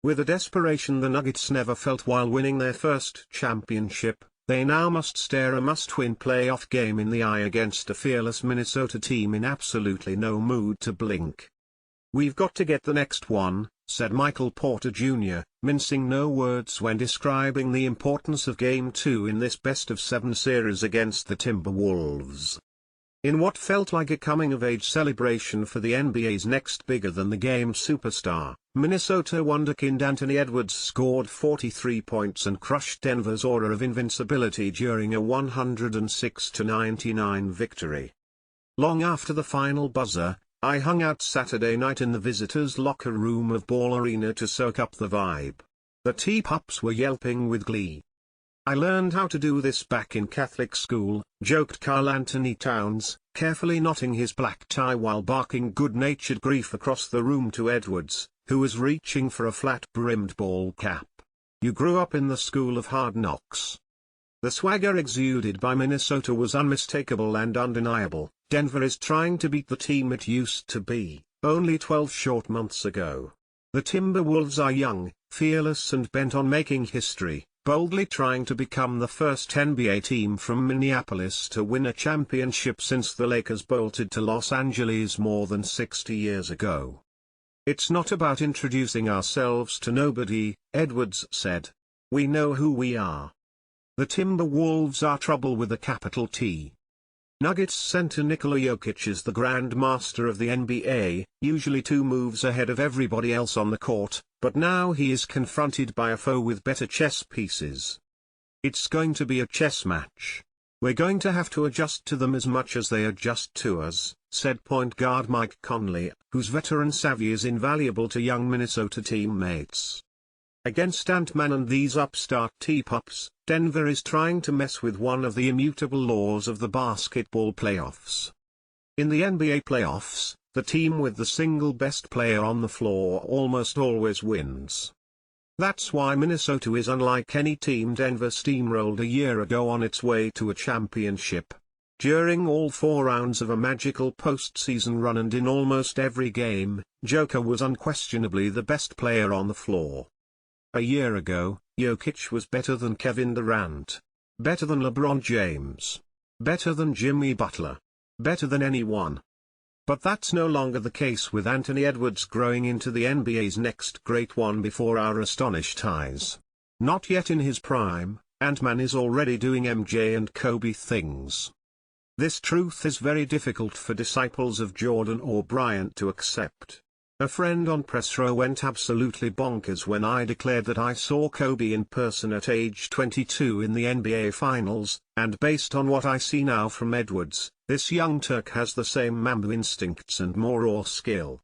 With a desperation the Nuggets never felt while winning their first championship, they now must stare a must-win playoff game in the eye against a fearless Minnesota team in absolutely no mood to blink. "We've got to get the next one," said Michael Porter Jr., mincing no words when describing the importance of Game 2 in this best-of-7 series against the Timberwolves. In what felt like a coming-of-age celebration for the NBA's next bigger-than-the-game superstar, Minnesota wonderkind Anthony Edwards scored 43 points and crushed Denver's aura of invincibility during a 106-99 victory. Long after the final buzzer, I hung out Saturday night in the visitors' locker room of Ball Arena to soak up the vibe. The T-Pups were yelping with glee. "I learned how to do this back in Catholic school," joked Karl Anthony Towns, carefully knotting his black tie while barking good-natured grief across the room to Edwards, who was reaching for a flat-brimmed ball cap. "You grew up in the school of hard knocks." The swagger exuded by Minnesota was unmistakable and undeniable. Denver is trying to beat the team it used to be, only 12 short months ago. The Timberwolves are young, fearless and bent on making history, boldly trying to become the first NBA team from Minneapolis to win a championship since the Lakers bolted to Los Angeles more than 60 years ago. "It's not about introducing ourselves to nobody," Edwards said. "We know who we are. The Timberwolves are trouble with a capital T." Nuggets center Nikola Jokic is the grand master of the NBA, usually 2 moves ahead of everybody else on the court, but now he is confronted by a foe with better chess pieces. "It's going to be a chess match. We're going to have to adjust to them as much as they adjust to us," said point guard Mike Conley, whose veteran savvy is invaluable to young Minnesota teammates. Against Ant-Man and these upstart T-Pups, Denver is trying to mess with one of the immutable laws of the basketball playoffs. In the NBA playoffs, the team with the single best player on the floor almost always wins. That's why Minnesota is unlike any team Denver steamrolled a year ago on its way to a championship. During all 4 rounds of a magical postseason run and in almost every game, Joker was unquestionably the best player on the floor. A year ago, Jokic was better than Kevin Durant, better than LeBron James, better than Jimmy Butler, better than anyone. But that's no longer the case with Anthony Edwards growing into the NBA's next great one before our astonished eyes. Not yet in his prime, Ant-Man is already doing MJ and Kobe things. This truth is very difficult for disciples of Jordan or Bryant to accept. A friend on press row went absolutely bonkers when I declared that I saw Kobe in person at age 22 in the NBA Finals, and based on what I see now from Edwards, this young Turk has the same Mamba instincts and more raw skill.